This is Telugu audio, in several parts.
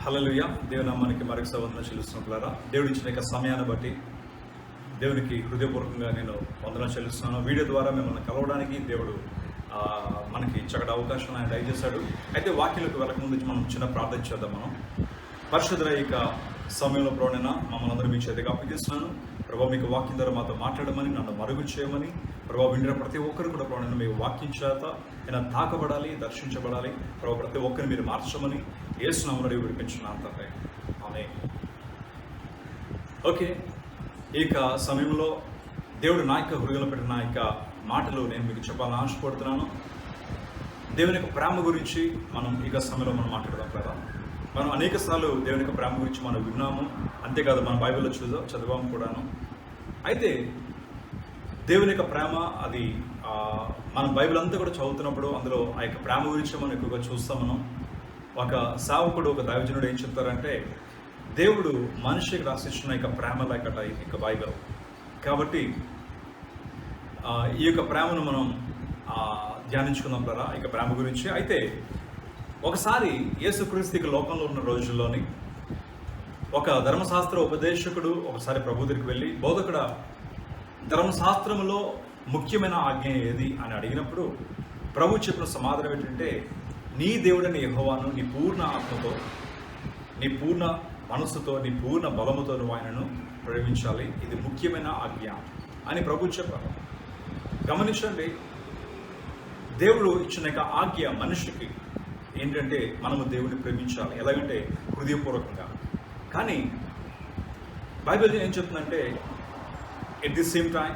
హల్లెలూయా. దేవుని నామానికి మరొకసారి వందనాలు చెల్లిస్తున్నట్లుగా దేవుడు ఇచ్చిన సమయాన్ని బట్టి దేవునికి హృదయపూర్వకంగా నేను వందనాలు చెల్లిస్తున్నాను. వీడియో ద్వారా మిమ్మల్ని కలవడానికి దేవుడు మనకి చక్కటి అవకాశం ఆయన దయచేశాడు. అయితే వాక్యంలోకి వెళ్ళకముందు మనం చిన్న ప్రార్థన చేద్దాం. మనం పరిశుద్ధ ఇక సమయంలో ప్రోణైనా మమ్మల్ని అందరూ మీ చేతికి అప్పగిస్తున్నాను. ప్రభావ మీకు వాక్యం ద్వారా మాతో మాట్లాడమని, నన్ను మరుగు చేయమని, ప్రభావ వింటున్న ప్రతి ఒక్కరు కూడా ప్రోణైనా మీ వాక్యం చేత ఆయన తాకబడాలి, దర్శించబడాలి. ప్రభావ ప్రతి ఒక్కరిని మీరు మార్చమని యేసు నామములో విడిపించున్నాను తండ్రి. ఆమేన్. ఓకే, ఇక సమయంలో దేవుడు నా యొక్క హృదయంలో పెట్టిన ఇక మాటలు నేను మీకు చెప్పాలని ఆశపడుతున్నాను. దేవుని యొక్క ప్రేమ గురించి మనం ఇక సమయంలో మనం మాట్లాడదాం కదా. మనం అనేక సార్లు దేవుని యొక్క ప్రేమ గురించి మనం విన్నాము, అంతేకాదు మన బైబిల్లో చదివాము కూడాను. అయితే దేవుని యొక్క ప్రేమ అది మన బైబిల్ అంతా కూడా చదువుతున్నప్పుడు అందులో ఆ యొక్క ప్రేమ గురించి మనం ఎక్కువగా చూస్తాం. మనం ఒక సేవకుడు, ఒక దైవజనుడు ఏం చెప్తారంటే, దేవుడు మనిషికి రాసిచ్చిన ఇక ప్రేమ లేకట ఇక బైబిల్. కాబట్టి ఈ యొక్క ప్రేమను మనం ధ్యానించుకుందాం కదా, ఇక ప్రేమ గురించి. అయితే ఒకసారి యేసుక్రీస్తు ఇక లోకంలో ఉన్న రోజుల్లోని ఒక ధర్మశాస్త్ర ఉపదేశకుడు ఒకసారి ప్రభు దగ్గరికి వెళ్ళి, బోధకుడా, ధర్మశాస్త్రంలో ముఖ్యమైన ఆజ్ఞ ఏది అని అడిగినప్పుడు ప్రభు చెప్పిన సమాధానం ఏంటంటే, నీ దేవుడని యెహోవాను నీ పూర్ణ ఆత్మతో, నీ పూర్ణ మనస్సుతో, నీ పూర్ణ బలముతో నువ్వు ఆయనను ప్రేమించాలి, ఇది ముఖ్యమైన ఆజ్ఞ అని ప్రభు చెప్పారు. గమనించండి, దేవుడు ఇచ్చిన ఆజ్ఞ మనిషికి ఏంటంటే మనము దేవుడిని ప్రేమించాలి. ఎలాగంటే హృదయపూర్వకంగా. కానీ బైబిల్ ఏం చెప్తుందంటే, ఎట్ ది సేమ్ టైం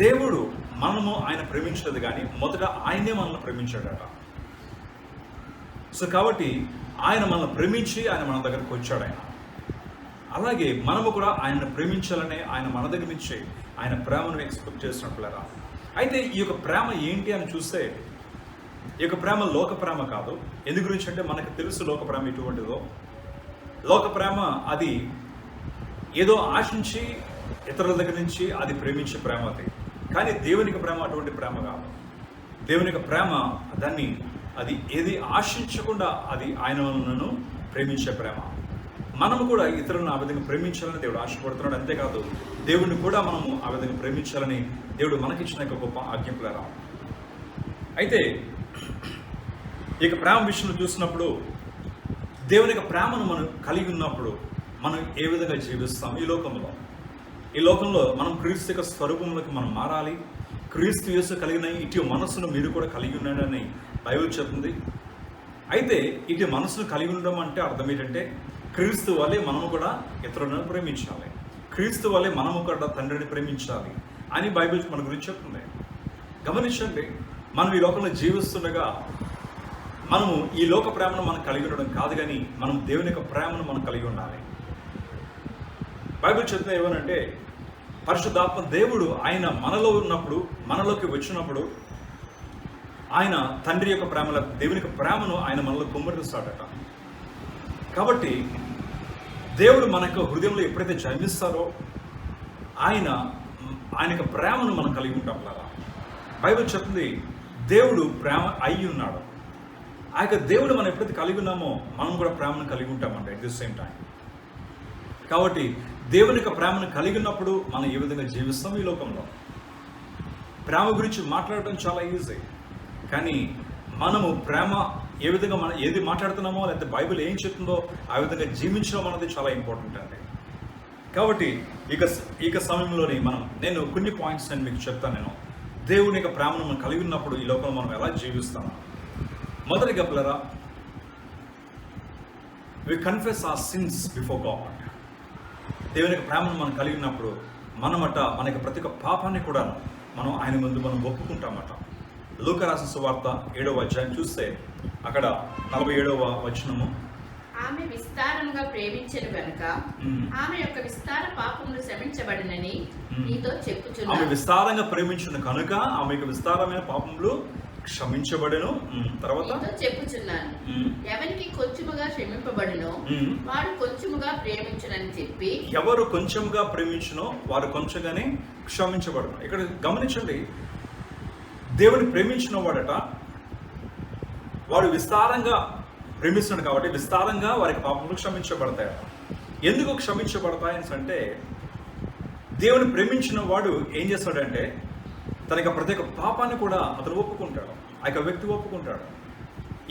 దేవుడు మనము ఆయన ప్రేమించలేదు, కానీ మొదట ఆయనే మనల్ని ప్రేమించాడట. సో కాబట్టి ఆయన మనల్ని ప్రేమించి ఆయన మన దగ్గరకు వచ్చాడు. అలాగే మనము కూడా ఆయనను ప్రేమించాలనే ఆయన మన దగ్గర నుంచి ఆయన ప్రేమను ఎక్స్పెక్ట్ చేసినట్లేరా. అయితే ఈ యొక్క ప్రేమ ఏంటి అని చూస్తే, ఈ యొక్క ప్రేమ లోక ప్రేమ కాదు. ఎందు గురించి అంటే మనకు తెలుసు లోక ప్రేమ ఎటువంటిదో. లోక ప్రేమ అది ఏదో ఆశించి ఇతరుల దగ్గర నుంచి అది ప్రేమించే ప్రేమ అది. కానీ దేవునికి ప్రేమ అటువంటి ప్రేమ కాదు. దేవునికి ప్రేమ అది ఏది ఆశించకుండా అది ఆయనను ప్రేమించే ప్రేమ. మనము కూడా ఇతరులను ఆ విధంగా ప్రేమించాలని దేవుడు ఆశపడుతున్నాడు. అంతేకాదు దేవుడిని కూడా మనము ఆ విధంగా ప్రేమించాలని దేవుడు మనకిచ్చిన గొప్ప ఆజ్ఞప్లేరా. అయితే ఇక ప్రేమ విషయంలో చూసినప్పుడు, దేవుని యొక్క ప్రేమను మనం కలిగి ఉన్నప్పుడు మనం ఏ విధంగా జీవిస్తాం ఈ లోకంలో మనం క్రీస్తు యొక్క స్వరూపంలోకి మనం మారాలి. క్రీస్తు యేసు కలిగిన ఇటు మనస్సును మీరు కూడా కలిగి ఉన్నాడని బైబిల్ చెప్తుంది. అయితే ఇటు మనస్సును కలిగి ఉండడం అంటే అర్థం ఏంటంటే, క్రీస్తు వల్లే మనము కూడా ఇతరులను ప్రేమించాలి, క్రీస్తు వల్లే మనము కూడా తండ్రిని ప్రేమించాలి అని బైబిల్ మన గురించి చెప్తుంది. గమనించండి, మనం ఈ లోకంలో జీవిస్తుండగా మనము ఈ లోక ప్రేమను మనం కలిగి ఉండడం కాదు, కానీ మనం దేవుని యొక్క ప్రేమను మనం కలిగి ఉండాలి. బైబిల్ చెప్తుంది ఏమనంటే, పరిశుద్ధాత్మ దేవుడు ఆయన మనలో ఉన్నప్పుడు, మనలోకి వచ్చినప్పుడు ఆయన తండ్రి యొక్క ప్రేమల దేవుని యొక్క ప్రేమను ఆయన మనలో కుమ్మరిస్తాడట. కాబట్టి దేవుడు మన యొక్క హృదయంలో ఎప్పుడైతే జన్మిస్తారో ఆయన యొక్క ప్రేమను మనం కలిగి ఉంటాం కదా. బైబిల్ చెప్తుంది దేవుడు ప్రేమ అయి ఉన్నాడు. ఆ యొక్క దేవుడు మనం ఎప్పుడైతే కలిగి ఉన్నామో మనం కూడా ప్రేమను కలిగి ఉంటామంట ఎట్ ది సేమ్ టైం. కాబట్టి దేవుని యొక్క ప్రేమను కలిగి ఉన్నప్పుడు మనం ఏ విధంగా జీవిస్తాం ఈ లోకంలో. ప్రేమ గురించి మాట్లాడటం చాలా ఈజీ, కానీ మనము ప్రేమ ఏ విధంగా మనం ఏది మాట్లాడుతున్నామో, లేకపోతే బైబిల్ ఏం చెప్తుందో ఆ విధంగా జీవించడం అనేది చాలా ఇంపార్టెంట్ అండి. కాబట్టి ఇక సమయంలోని నేను కొన్ని పాయింట్స్ నేను మీకు చెప్తాను. దేవుని యొక్క ప్రేమను మనం కలిగి ఉన్నప్పుడు ఈ లోకంలో మనం ఎలా జీవిస్తాము. మొదటిగా పిల్లరా, we confess our sins before God. దేవుని యొక్క ప్రేమను మనం కలిగి ఉన్నప్పుడు మన యొక్క ప్రతి ఒక్క పాపాన్ని కూడా మనం ఆయన ముందు మనం ఒప్పుకుంటామట. లూకా రాసిన సువార్త 7వ అధ్యాయం చూస్తే అక్కడ 47వ వచనము, ఆమె విస్తారంగా ప్రేమించెను గనుక ఆమె యొక్క విస్తార పాపములు క్షమించబడినని నీతో చెప్పుచున్నాను. ఆమె విస్తారంగా ప్రేమించిన కనుక ఆమె యొక్క విస్తారమైన పాపములు క్షమించబడెను. తర్వాత చెప్పుచున్నాను, ఎవరికి కొంచెముగా క్షమింపబడునో వాడు కొంచెముగా ప్రేమించునని చెప్పి, ఎవరు కొంచెముగా ప్రేమించునో వారు కొంచెంగానే క్షమించబడును. ఇక్కడ గమనించండి, దేవుని ప్రేమించిన వాడట వాడు విస్తారంగా ప్రేమిస్తున్నాడు కాబట్టి విస్తారంగా వారికి పాపములు క్షమించబడతాయి. ఎందుకు క్షమించబడతాయని అంటే, దేవుని ప్రేమించిన వాడు ఏం చేస్తాడంటే తన యొక్క ప్రతి ఒక్క పాపాన్ని కూడా అతను ఒప్పుకుంటాడు, ఆ యొక్క వ్యక్తి ఒప్పుకుంటాడు.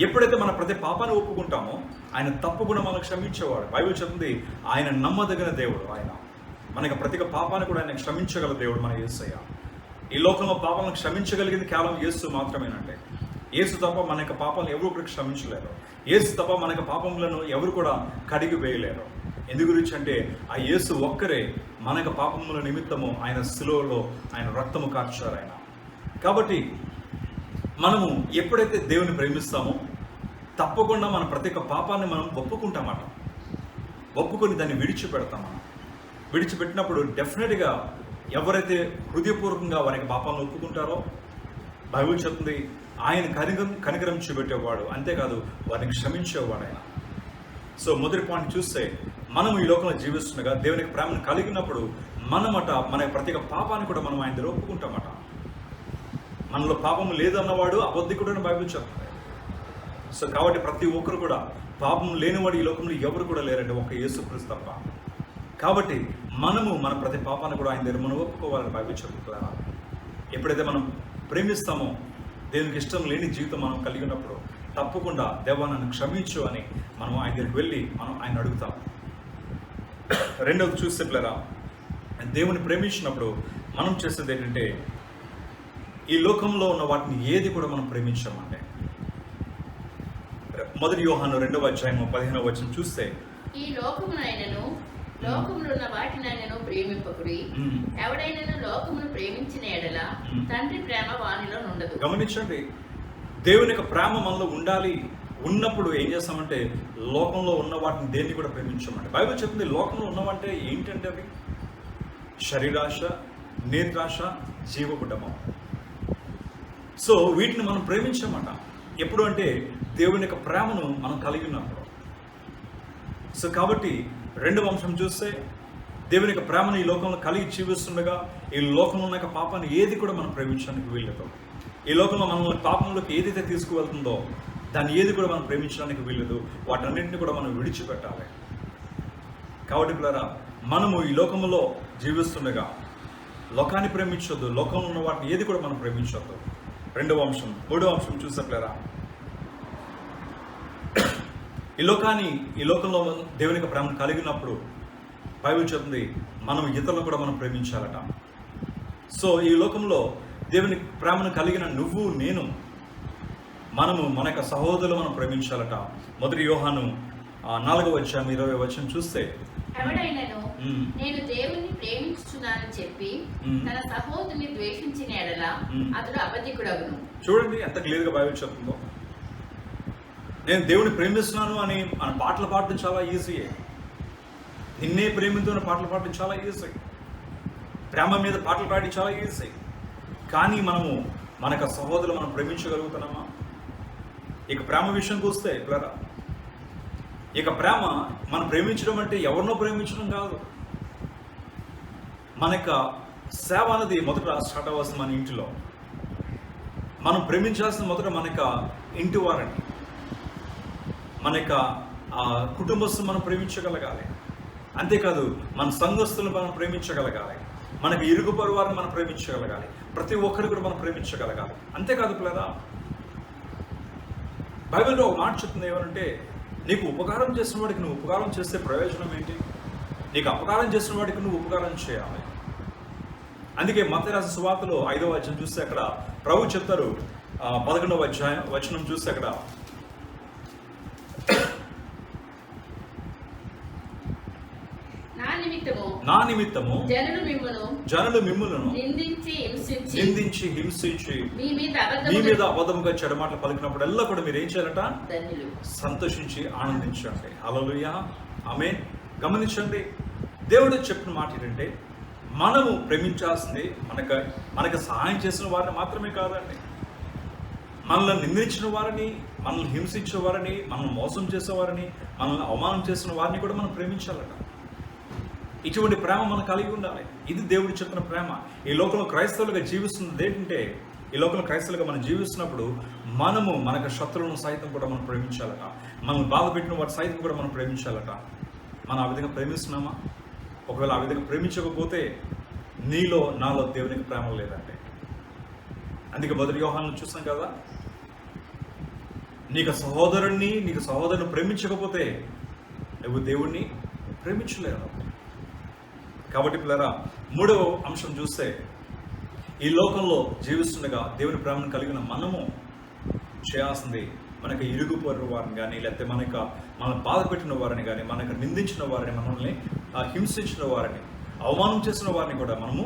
ఎప్పుడైతే మన ప్రతి పాపాన్ని ఒప్పుకుంటామో ఆయన తప్పకుండా మనకు క్షమించేవాడు. బైబిల్ చెప్తుంది ఆయన నమ్మదగిన దేవుడు. ఆయన మనకి ప్రతి ఒక్క పాపాన్ని కూడా ఆయన క్షమించగల దేవుడు మన యేసయ్య. ఈ లోకంలో పాపాలను క్షమించగలిగింది కేవలం యేసు మాత్రమేనంటే. యేసు తప్ప మన యొక్క పాపాలను ఎవరు కూడా క్షమించలేరు. యేసు తప్ప మన యొక్క పాపములను ఎవరు కూడా కడిగి వేయలేరు. ఎందు గురించి అంటే ఆ యేసు ఒక్కరే మన యొక్క పాపముల నిమిత్తము ఆయన శిలువలో ఆయన రక్తము కార్చారు ఆయన. కాబట్టి మనము ఎప్పుడైతే దేవుని ప్రేమిస్తామో తప్పకుండా మన ప్రతి ఒక్క పాపాన్ని మనం ఒప్పుకుంటామట. ఒప్పుకొని దాన్ని విడిచిపెడతాం. మనం విడిచిపెట్టినప్పుడు డెఫినెట్గా ఎవరైతే హృదయపూర్వకంగా వారికి పాపాలను ఒప్పుకుంటారో బైబిల్ చెప్తుంది ఆయన కనికరం చూపెట్టేవాడు, అంతేకాదు వారిని క్షమించేవాడు ఆయన. సో మొదటి పాయింట్ చూస్తే మనం ఈ లోకంలో జీవిస్తుండగా దేవునికి ప్రేమను కలిగినప్పుడు మనమట మన ప్రతి ఒక్క పాపాన్ని కూడా మనం ఆయన దగ్గర ఒప్పుకుంటామట. మనలో పాపం లేదన్నవాడు అబద్ధికుడు అని బైబిల్ చెప్తుంది. సో కాబట్టి ప్రతి ఒక్కరు కూడా పాపం లేనివాడు ఈ లోకంలో ఎవరు కూడా లేరండి, ఒక యేసుక్రీస్తు తప్ప. కాబట్టి మనము మన ప్రతి పాపాన్ని కూడా ఆయన దగ్గర మనం ఒప్పుకోవాలని బైబిల్ చెప్తున్నారా. ఎప్పుడైతే మనం ప్రేమిస్తామో దేవునికి ఇష్టం లేని జీవితం మనం కలిగి ఉన్నప్పుడు తప్పకుండా దేవా నన్ను క్షమించు అని మనం ఆయన దగ్గరికి వెళ్ళి మనం ఆయన అడుగుతాం. రెండవది చూస్తే పిల్లరా, దేవుని ప్రేమించినప్పుడు మనం చేసేది ఏంటంటే ఈ లోకంలో ఉన్న వాటిని ఏది కూడా మనం ప్రేమించామంటే, మొదటి యోహాను 2వ అధ్యాయము 15వ వచనం చూస్తే ఈ లోకమునైనను లోకములో ఉన్న వాటినైనను ప్రేమింపకుడి, ఎవడైనను లోకమును ప్రేమించిన ఎడల తండ్రి ప్రేమ వానిలో ఉండదు. గమనించండి, దేవుని యొక్క ప్రేమ మనలో ఉండాలి. ఉన్నప్పుడు ఏం చేస్తామంటే లోకంలో ఉన్న వాటిని దేన్ని కూడా ప్రేమించమంటే. బైబిల్ చెప్తుంది లోకంలో ఉన్నవంటే ఏంటంటే అవి శరీరాశ, నేత్రాశ, జీవబుడ్డమం. సో వీటిని మనం ప్రేమించమాట. ఎప్పుడు అంటే దేవుని యొక్క ప్రేమను మనం కలిగి ఉన్నప్పుడు. సో కాబట్టి రెండవ అంశం చూస్తే దేవుని యొక్క ప్రేమను ఈ లోకంలో కలిగి జీవిస్తుండగా ఈ లోకంలో ఉన్న యొక్క పాపాన్ని ఏది కూడా మనం ప్రేమించడానికి వీల్లేదు. ఈ లోకంలో మనల్ని పాపంలోకి ఏదైతే తీసుకువెళ్తుందో దాన్ని ఏది కూడా మనం ప్రేమించడానికి వీల్లేదు. వాటన్నింటినీ కూడా మనం విడిచిపెట్టాలి. కాబట్టి పిల్లరా, మనము ఈ లోకంలో జీవిస్తుండగా లోకాన్ని ప్రేమించొద్దు, లోకంలో ఉన్న వాటిని ఏది కూడా మనం ప్రేమించొద్దు. రెండవ అంశం. మూడవ అంశం చూసినట్లేరా, ఈ లోకంలో దేవునికి ప్రేమను కలిగినప్పుడు బైబిల్ చెప్తుంది మనం ఇతరులను కూడా మనం ప్రేమించాలట. సో ఈ లోకంలో దేవుని ప్రేమను కలిగిన నువ్వు నేను మనము మన యొక్క సహోదరులు మనం ప్రేమించాలట. మొదటి యోహాను 4వ అధ్యాయం 20వ వచనం చూస్తే ఎవడైనను నేను దేవుని ప్రేమించుచున్నానని చెప్పి తన సహోదరుని ద్వేషించిన ఎడల అతడు అబద్ధికుడగును. చూడండి ఎంత క్లియర్గా బైబిల్ చెప్తుందో. నేను దేవుని ప్రేమిస్తున్నాను అని మన పాటలు పాడడం చాలా ఈజీయే. నిన్నే ప్రేమితో పాటలు పాడడం చాలా ఈజీ. ప్రేమ మీద పాటలు పాడడం చాలా ఈజీ. కానీ మనము మన యొక్క సహోదరులు మనం ప్రేమించగలుగుతున్నామా? ఇక ప్రేమ విషయంకి వస్తే పిల్లరా, ఇక ప్రేమ మనం ప్రేమించడం అంటే ఎవరినో ప్రేమించడం కాదు. మన యొక్క సేవ అనేది మొదట స్టార్ట్ అవ్వాల్సింది మన ఇంటిలో. మనం ప్రేమించాల్సిన మొదట మన యొక్క ఇంటి వారిని, మన యొక్క కుటుంబస్తులు మనం ప్రేమించగలగాలి. అంతేకాదు మన సంఘస్థులను మనం ప్రేమించగలగాలి. మనకు ఇరుగు పొరుగు వారిని మనం ప్రేమించగలగాలి. ప్రతి ఒక్కరు కూడా మనం ప్రేమించగలగాలి. అంతేకాదు పిల్లరా, బైబిల్లో ఒక మాట చెప్తుంది ఏమంటే, నీకు ఉపకారం చేసిన వాడికి నువ్వు ఉపకారం చేస్తే ప్రయోజనం ఏంటి? నీకు అపకారం చేసిన వాడికి నువ్వు ఉపకారం చేయాలి. అందుకే మత్తయి రాసిన సువార్తలో 5వ అధ్యాయం చూస్తే అక్కడ ప్రభు చెప్తారు, 11వ అధ్యాయం వచనం చూస్తే అక్కడ నా నిమిత్తము జనులు మిమ్ములను నిందించి హింసించి మీ మీద అబద్ధముగా చెడమాటలు పలికినప్పుడల్లా కూడా మీరు ఏం చేయాలట? సంతోషించి ఆనందించండి. హల్లెలూయా, ఆమేన్. గమనించండి, దేవుడు చెప్పిన మాట ఏంటంటే మనము ప్రేమించాల్సింది మనకు సహాయం చేసిన వారిని మాత్రమే కాదండి, మనల్ని నిందించిన వారిని, మనల్ని హింసించిన వారిని, మనల్ని మోసం చేసేవారిని, మనల్ని అవమానం చేసిన వారిని కూడా మనం ప్రేమించాలట. ఇటువంటి ప్రేమ మనం కలిగి ఉండాలి. ఇది దేవుడు చెప్పిన ప్రేమ. ఈ లోకంలో క్రైస్తవులుగా జీవిస్తున్నది ఏంటంటే ఈ లోకంలో క్రైస్తవులుగా మనం జీవిస్తున్నప్పుడు మనము మనకు శత్రువులను సైతం కూడా మనం ప్రేమించాలట. మనం బాధ పెట్టిన వాటి సైతం కూడా మనం ప్రేమించాలట. మనం ఆ విధంగా ప్రేమిస్తున్నామా? ఒకవేళ ఆ విధంగా ప్రేమించకపోతే నీలో నాలో దేవునికి ప్రేమ లేదంటే. అందుకే మొదటి యోహాను చూస్తాం కదా, నీకు సహోదరుని ప్రేమించకపోతే నువ్వు దేవుణ్ణి ప్రేమించలేరు. కాబట్టి పిల్లరా, మూడవ అంశం చూస్తే, ఈ లోకంలో జీవిస్తుండగా దేవుని ప్రేమను కలిగిన మనము చేయాల్సింది మనకు ఇరుగు పొరుగు వారిని కానీ, లేకపోతే మన బాధ పెట్టిన వారిని కానీ, మనకు నిందించిన వారిని, మనల్ని హింసించిన వారిని, అవమానం చేసిన వారిని కూడా మనము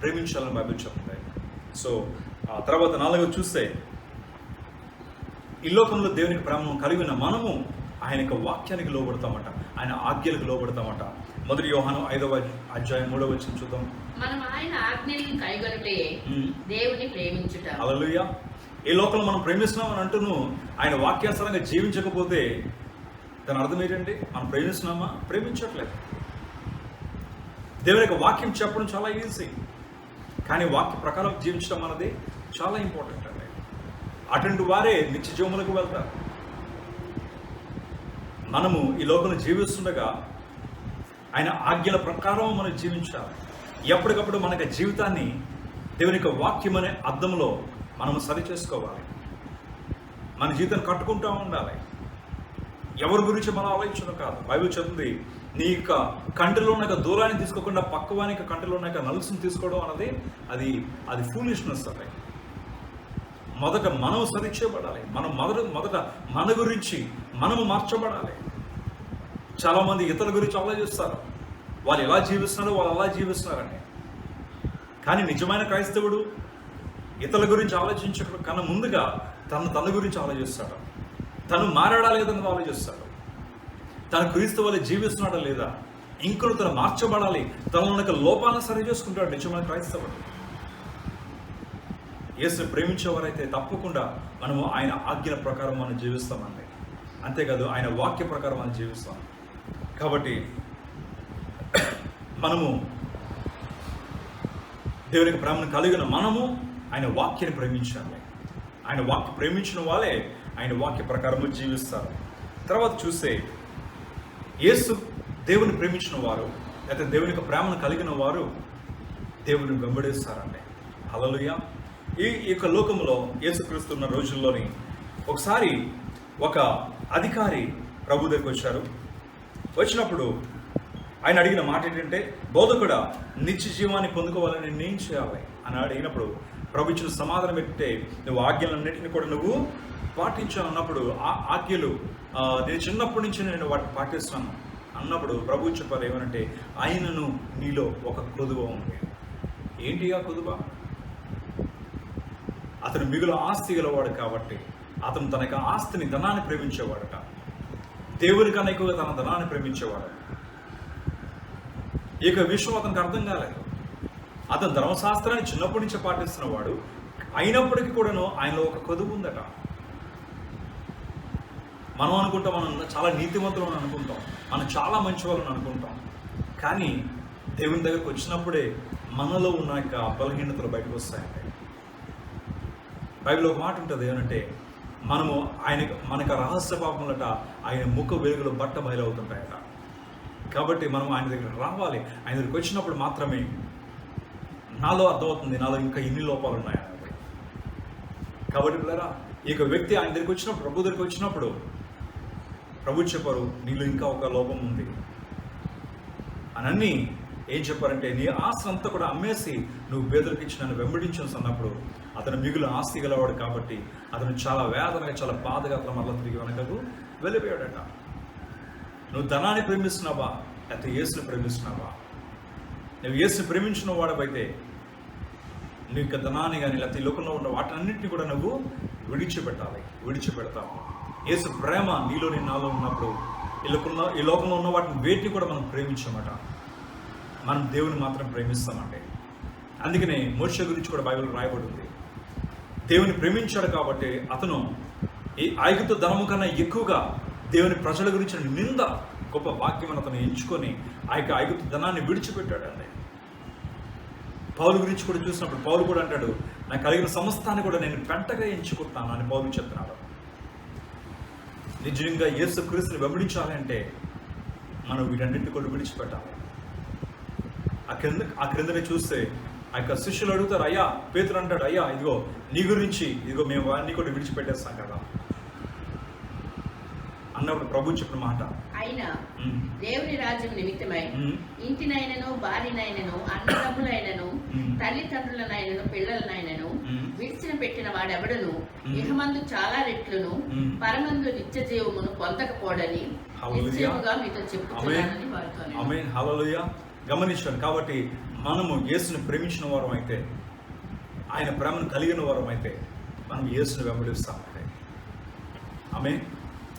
ప్రేమించాలని బైబిల్ చెప్తుంది. సో తర్వాత 4 చూస్తే, ఈ లోకంలో దేవునికి ప్రేమను కలిగిన మనము ఆయన యొక్క వాక్యానికి లోబడతామట, ఆయన ఆజ్ఞలకు లోబడతామట. మొదటి యోహాను 5వ అధ్యాయం 3వ వచనం చూద్దాం. మనం ఆయన ఆజ్ఞలను కైగొనుటే దేవుని ప్రేమించుట. హల్లెలూయా. ఈ లోకంలో మనం ప్రేమిస్తున్నామని అంటూను ఆయన వాక్యానుసారంగా జీవించకపోతే దాని అర్థం ఏంటంటే మనం ప్రేమిస్తున్నామా? ప్రేమించట్లేదు. దేవుని యొక్క వాక్యం చెప్పడం చాలా ఈజీ, కానీ వాక్య ప్రకారం జీవించడం అనేది చాలా ఇంపార్టెంట్ అండి. అటువంటి వారే నిత్య జీవములకు వెళ్తారు. మనము ఈ లోకంలో జీవిస్తుండగా ఆయన ఆజ్ఞల ప్రకారం మనం జీవించాలి. ఎప్పటికప్పుడు మన జీవితాన్ని దేవుని యొక్క వాక్యం అనే అర్థంలో మనము సరి చేసుకోవాలి. మన జీవితాన్ని కట్టుకుంటూ ఉండాలి. ఎవరి గురించి మనం ఆలోచించడం కాదు. బైబిల్ చెప్తుంది, నీ యొక్క కంటిలో ఉన్న దూరాన్ని తీసుకోకుండా పక్కవాని యొక్క కంటిలో ఉన్న నలుసును తీసుకోవడం అన్నది అది ఫూలిష్నెస్. అది మొదట మనం సరిచేయబడాలి. మనం మొదట మన గురించి మనము మార్చబడాలి. చాలామంది ఇతరుల గురించి ఆలోచిస్తారు, వాళ్ళు ఎలా జీవిస్తున్నారో వాళ్ళు అలా జీవిస్తున్నారని. కానీ నిజమైన క్రైస్తవుడు ఇతరుల గురించి ఆలోచించడం కన్నా ముందుగా తన గురించి ఆలోచిస్తాడు. తను మారాడా లేదని ఆలోచిస్తాడు. తను క్రీస్తు వల్ల జీవిస్తున్నాడా లేదా, ఇంకొకరు తను మార్చబడాలి, తనలో ఉన్న లోపాలను సరి చేసుకుంటాడు నిజమైన క్రైస్తవుడు. యేసుని ప్రేమించేవారైతే తప్పకుండా మనము ఆయన ఆజ్ఞల ప్రకారం మనం జీవిస్తామండి. అంతేకాదు ఆయన వాక్య ప్రకారం మనం జీవిస్తాం. కాబట్టి మనము దేవునికి ప్రేమను కలిగిన మనము ఆయన వాక్యాన్ని ప్రేమించాలి. ఆయన వాక్య ప్రేమించిన వాళ్ళే ఆయన వాక్య ప్రకారము జీవిస్తారు. తర్వాత చూస్తే, యేసు దేవుని ప్రేమించిన వారు, లేకపోతే దేవుని యొక్క ప్రేమను కలిగిన వారు దేవుని వెంబడిస్తారండి. హల్లెలూయా. ఈ యొక్క లోకంలో యేసుక్రీస్తు ఉన్న రోజుల్లోని ఒకసారి ఒక అధికారి ప్రభు దగ్గరికి వచ్చారు. వచ్చినప్పుడు ఆయన అడిగిన మాట ఏంటంటే, బోధకుడా, నిత్య జీవాన్ని పొందుకోవాలని నేను చేయాలి అని అడిగినప్పుడు ప్రభు ఇచ్చిన సమాధానం ఏంటంటే, నువ్వు ఆజ్ఞలన్నింటినీ కూడా నువ్వు పాటించాను అన్నప్పుడు, ఆ ఆజ్ఞలు నేను చిన్నప్పటి నుంచి నేను వాటిని పాటిస్తాను అన్నప్పుడు ప్రభు చెప్పారు ఏమనంటే, ఆయనను నీలో ఒక కొదువ ఉంది. ఏంటి ఆ కొదువ? అతను మిగులు ఆస్తి గలవాడు కాబట్టి అతను తన యొక్క ఆస్తిని, ధనాన్ని ప్రేమించేవాడట. దేవుని కన్నా ఎక్కువగా తన ధనాన్ని ప్రేమించేవాడు. ఈ యొక్క విషయం అతనికి అర్థం కాలేదు. అతను ధర్మశాస్త్రాన్ని చిన్నప్పటి నుంచి పాటిస్తున్నవాడు అయినప్పటికీ కూడాను ఆయనలో ఒక కొదువు ఉందట. మనం అనుకుంటాం మనం చాలా నీతివంతులు అని అనుకుంటాం, మనం చాలా మంచి వాళ్ళని అనుకుంటాం. కానీ దేవుని దగ్గరకు వచ్చినప్పుడే మనలో ఉన్న యొక్క బలహీనతలు బయటకు వస్తాయండి. బైబిల్లో ఒక మాట ఉంటుంది ఏమంటే, మనకు రహస్య పాపములట ఆయన ముఖ వెలుగులో బట్ట బయలవుతుంటాయట. కాబట్టి మనం ఆయన దగ్గరికి రావాలి. ఆయన దగ్గరికి వచ్చినప్పుడు మాత్రమే నాలో అర్థమవుతుంది నాలో ఇంకా ఇన్ని లోపాలు ఉన్నాయని. కాబట్టి పిల్లరా, ఈ యొక్క వ్యక్తి ఆయన దగ్గరికి వచ్చినప్పుడు, ప్రభు దగ్గరికి వచ్చినప్పుడు ప్రభు చెప్పారు, నీలో ఇంకా ఒక లోపం ఉంది అని ఏం చెప్పారంటే, నీ ఆస్తి అంతా కూడా అమ్మేసి నువ్వు పేదలకు ఇచ్చి నన్ను వెంబడించను అన్నప్పుడు అతను మిగులు ఆస్తి గలవాడు కాబట్టి అతను చాలా వేదనగా, చాలా బాధగా అతను మరలా తిరిగి వెనకకు వెళ్ళిపోయాడట. నువ్వు ధనాన్ని ప్రేమిస్తున్నావా లేకపోతే యేసుని ప్రేమిస్తున్నావా? నువ్వు యేసుని ప్రేమించిన వాడవైతే నీ యొక్క ధనాన్ని కానీ లేకపోతే ఈ లోకంలో ఉన్న వాటన్నింటినీ కూడా నువ్వు విడిచిపెడతావు. యేసు ప్రేమ నీలోని నాలో ఉన్నప్పుడు ఈ లోకంలో ఉన్న వాటిని వేటిని కూడా మనం ప్రేమించామట. మనం దేవుని మాత్రం ప్రేమిస్తామంటే. అందుకనే మోషే గురించి కూడా బైబిల్ రాయబడి ఉంది. దేవుని ప్రేమించాడు కాబట్టి అతను ఈ ఐగుప్తు ధనము కన్నా ఎక్కువగా దేవుని ప్రజల గురించిన నింద గొప్ప వాక్యం అతను ఎంచుకొని ఆ యొక్క ఐగుప్తు ధనాన్ని విడిచిపెట్టాడండి. పౌలు గురించి కూడా చూసినప్పుడు పౌలు కూడా అంటాడు, నాకు కలిగిన సమస్తాన్ని కూడా నేను పెంటగా ఎంచుకుంటాను అని పౌలు చెప్తున్నాడు. నిజంగా యేసుక్రీస్తుని వెంబడించాలి అంటే మనం వీటన్నింటినీ కూడా విడిచిపెట్టాలి. ఆ క్రిందనే చూస్తే ఆ యొక్క శిష్యులు అడుగుతారు, అయ్యా పేతురు అంటాడు, అయ్యా ఇదిగో నీ గురించి ఇదిగో మేము అన్ని కూడా విడిచిపెట్టేస్తాం కదా అన్నప్పుడు ప్రభు చెప్పిన మాట, అయినా దేవుని రాజ్యం నిమిత్తమై ఇంటినైనను భార్యనైనను అన్నదమ్ములైనను తల్లిదండ్రులనైనను పిల్లలనైనను విడిచిన పెట్టిన వాడెవడను ఇహమందు చాలా రెట్లును పరమందు నిత్య జీవమును పొందకపోడని నిశ్చయముగా మీతో చెప్పుతున్నానని వారితో. ఆమేన్, హల్లెలూయా. గమనించండి. కాబట్టి మనము యేసుని ప్రేమించిన వారం అయితే, ఆయన ప్రేమను కలిగిన వారం అయితే మనం యేసుని వెంబడిస్తామంటే. ఆమేన్.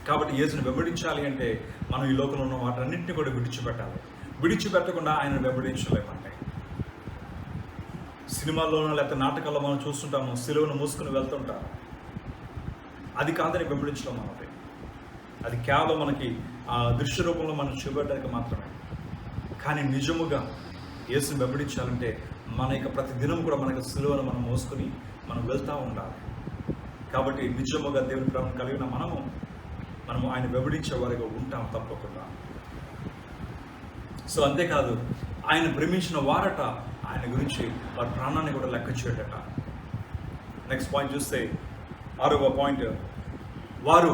కాబట్టి యేసుని వెంబడించాలి అంటే మనం ఈ లోకంలో ఉన్న వాటన్నింటినీ కూడా విడిచిపెట్టాలి. విడిచిపెట్టకుండా ఆయన వెంబడించలేమంటే, సినిమాల్లోనో లేకపోతే నాటకాల్లో మనం చూస్తుంటాము, సిలువను మూసుకుని వెళ్తుంటాము. అది కాదని వెంబడించడం మనది. అది కేవలం మనకి ఆ దృశ్య రూపంలో మనం చూపెట్టడానికి మాత్రమే. కానీ నిజముగా యేసుని వెంబడించాలంటే మన యొక్క ప్రతి దినం కూడా మనకు సిలువను మనం మోసుకొని మనం వెళ్తూ ఉండాలి. కాబట్టి నిజముగా దేవుని ప్రేమను కలిగిన మనము ఆయన వెంబడించే వారిగా ఉంటాం తప్పకుండా. సో అంతేకాదు, ఆయన ప్రేమించిన వారట ఆయన గురించి వారి ప్రాణాన్ని కూడా లెక్క చేయడట. నెక్స్ట్ పాయింట్ చూస్తే 6వ పాయింట్, వారు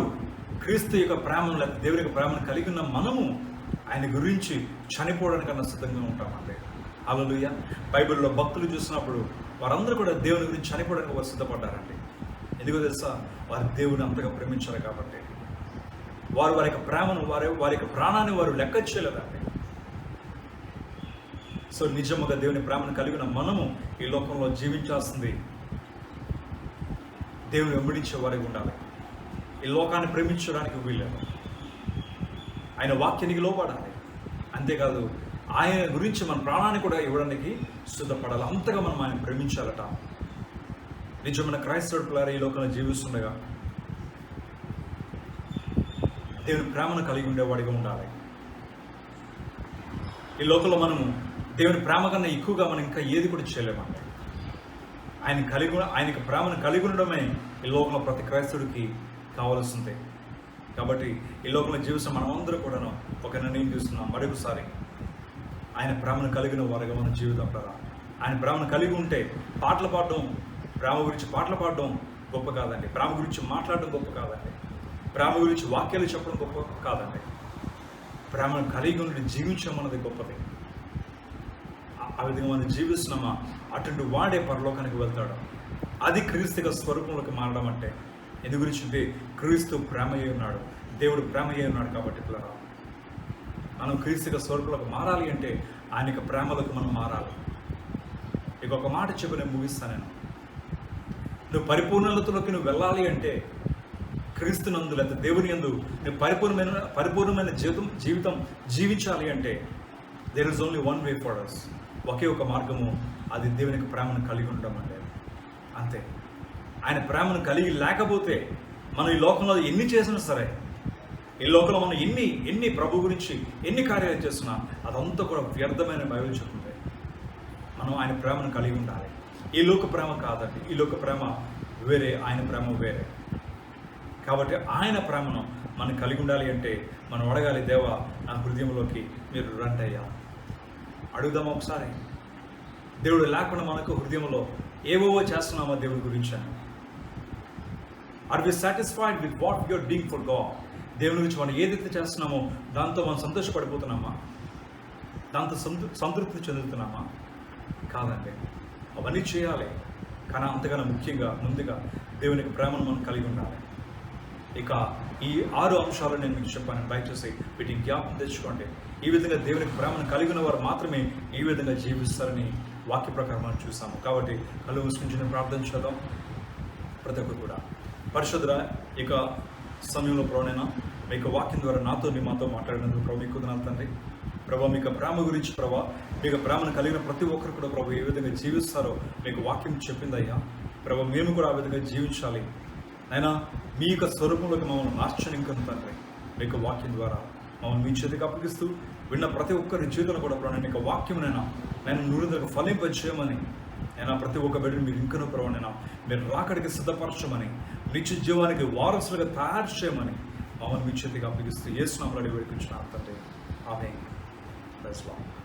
క్రీస్తు యొక్క ప్రేమను లేక దేవుని యొక్క ప్రేమను కలిగి ఉన్న మనము ఆయన గురించి చనిపోవడానికన్నా సిద్ధంగా ఉంటామండి. హల్లెలూయా. బైబిల్లో భక్తులు చూసినప్పుడు వారందరూ కూడా దేవుని గురించి చనిపోవడానికి వారు సిద్ధపడ్డారండి. ఎందుకో తెలుసా? వారు దేవుని అంతగా ప్రేమించారు కాబట్టి. వారి యొక్క ప్రేమను వారి యొక్క ప్రాణాన్ని వారు లెక్క చేయలేదండి. సో నిజముగా దేవుని ప్రేమను కలిగిన మనము ఈ లోకంలో జీవించాల్సింది దేవుని వెంబడించే వారికి ఉండాలి. ఈ లోకాన్ని ప్రేమించడానికి వీల్లేదు. ఆయన వాక్యానికి లోపడాలి. అంతేకాదు, ఆయన గురించి మన ప్రాణాన్ని కూడా ఇవ్వడానికి సిద్ధపడాలి. అంతగా మనం ఆయన ప్రేమించాలట. నిజమైన క్రైస్తవుడు పిల్లలు ఈ లోకంలో జీవిస్తుండగా దేవుని ప్రేమను కలిగి ఉండేవాడిగా ఉండాలి. ఈ లోకంలో మనము దేవుని ప్రేమ కన్నా ఎక్కువగా మనం ఇంకా ఏది కూడా చేయలేమండి. ఆయనకి ప్రేమను కలిగి ఉండడమే ఈ లోకంలో ప్రతి క్రైస్తవుడికి కావాల్సిందే. కాబట్టి ఈ లోకంలో జీవిస్తున్న మనమందరూ కూడాను ఒక నిర్ణయం తీసుకున్నాం, మరొకసారి ఆయన ప్రేమను కలిగిన వారిగా మన జీవితం ప్రధానం. ఆయన ప్రేమను కలిగి ఉంటే పాటలు పాడడం, ప్రేమ గురించి పాటలు పాడడం గొప్ప కాదండి. ప్రేమ గురించి మాట్లాడడం గొప్ప కాదండి. ప్రేమ గురించి వాక్యాలు చెప్పడం గొప్ప కాదండి. ప్రేమను కలిగి ఉండి జీవించడం అన్నది గొప్పది. ఆ విధంగా మనం జీవిస్తున్నామా, అటువంటి వాడే పరలోకానికి వెళ్తాడు. అది క్రీస్తుగా స్వరూపంలోకి మారడం అంటే. ఎందు గురించి అంటే క్రీస్తు ప్రేమ అయి ఉన్నాడు, దేవుడు ప్రేమ అయి ఉన్నాడు. కాబట్టి పిల్లరా, మనం క్రీస్తుగా స్వరూపంలోకి మారాలి అంటే ఆయన యొక్క ప్రేమలోకి మనం మారాలి. ఇక ఒక మాట చెప్పి నేను ముగిస్తాను. నువ్వు పరిపూర్ణతలోకి నువ్వు వెళ్ళాలి అంటే క్రీస్తునందు లేదా దేవుని యందు నువ్వు పరిపూర్ణమైన జీవితం జీవించాలి అంటే there is only one way for us. ఒకే ఒక మార్గము, అది దేవుని యొక్క ప్రేమను కలిగి ఉండడం అంటే. అంతే. ఆయన ప్రేమను కలిగి లేకపోతే మనం ఈ లోకంలో ఎన్ని చేసినా సరే, ఈ లోకంలో మనం ఎన్ని ప్రభు గురించి ఎన్ని కార్యాలు చేస్తున్నా అదంతా కూడా వ్యర్థమైన బైబిల్ చెప్తుంది. మనం ఆయన ప్రేమను కలిగి ఉండాలి. ఈ లోక ప్రేమ కాదండి. ఈ లోక ప్రేమ వేరే, ఆయన ప్రేమ వేరే. కాబట్టి ఆయన ప్రేమను మనం కలిగి ఉండాలి అంటే మనం అడగాలి, దేవా నా హృదయంలోకి మీరు రండి అయ్యా. అడుగుదామా ఒకసారి? దేవుడు లేకుండా మనకు హృదయంలో ఏవోవో చేస్తున్నామా దేవుడి గురించి? Are we satisfied with what you're doing for God? దేవుని గురించి మనం ఏదైతే చేస్తున్నామో దాంతో మనం సంతోషపడిపోతున్నామా? దాంతో సంతృప్తి చెందుతున్నామా? కాదండి. అవన్నీ చేయాలి, కానీ అంతకన్నా ముఖ్యంగా ముందుగా దేవునికి ప్రేమను మనం కలిగి ఉండాలి. ఇక ఈ 6 అంశాలు నేను మీకు చెప్పాను. దయచేసి వీటిని జ్ఞాపకం తెచ్చుకోండి. ఈ విధంగా దేవునికి ప్రేమను కలిగిన వారు మాత్రమే ఈ విధంగా జీవిస్తారని వాక్య ప్రకారం మనం చూసాము. కాబట్టి కళ్ళు మూసుకుంటున్న ప్రార్థన చేద్దాం. ప్రతి ఒక్కరు కూడా పరిశుద్ధుడా, ఇక సమయంలో ప్రభువైనా మీకు వాక్యం ద్వారా నాతో మాతో మాట్లాడినందుకు ప్రభు మీకు వందనాలు తండ్రి. ప్రభా, మీకు ప్రేమ గురించి ప్రభా, మీకు ప్రేమను కలిగిన ప్రతి ఒక్కరు కూడా ప్రభు ఏ విధంగా జీవిస్తారో మీకు వాక్యం చెప్పిందయ్యా. ప్రభా, మేము కూడా ఆ విధంగా జీవించాలి అయినా. మీ యొక్క స్వరూపంలోకి మమ్మల్ని మార్చనింకను తండ్రి. మీకు వాక్యం ద్వారా మమ్మల్ని మీ చేతికి అప్పగిస్తూ విన్న ప్రతి ఒక్కరి జీవితంలో కూడా ప్రభు మీ యొక్క వాక్యమునైనా నేను నూరుదలకు ఫలింపజేయమని నేను ప్రతి ఒక్క బిడ్డను మీరు ఇంకనూ ప్రభు నేను మీరు రాకడికి సిద్ధపరచమని నిత్య జీవానికి వారసులుగా తయారు చేయమని మమ్మల్ని మీ చేతికి అప్పగిస్తూ యేసు నామములో వేడుకుంటున్నాను తండ్రి. ఆమేన్. Praise lord.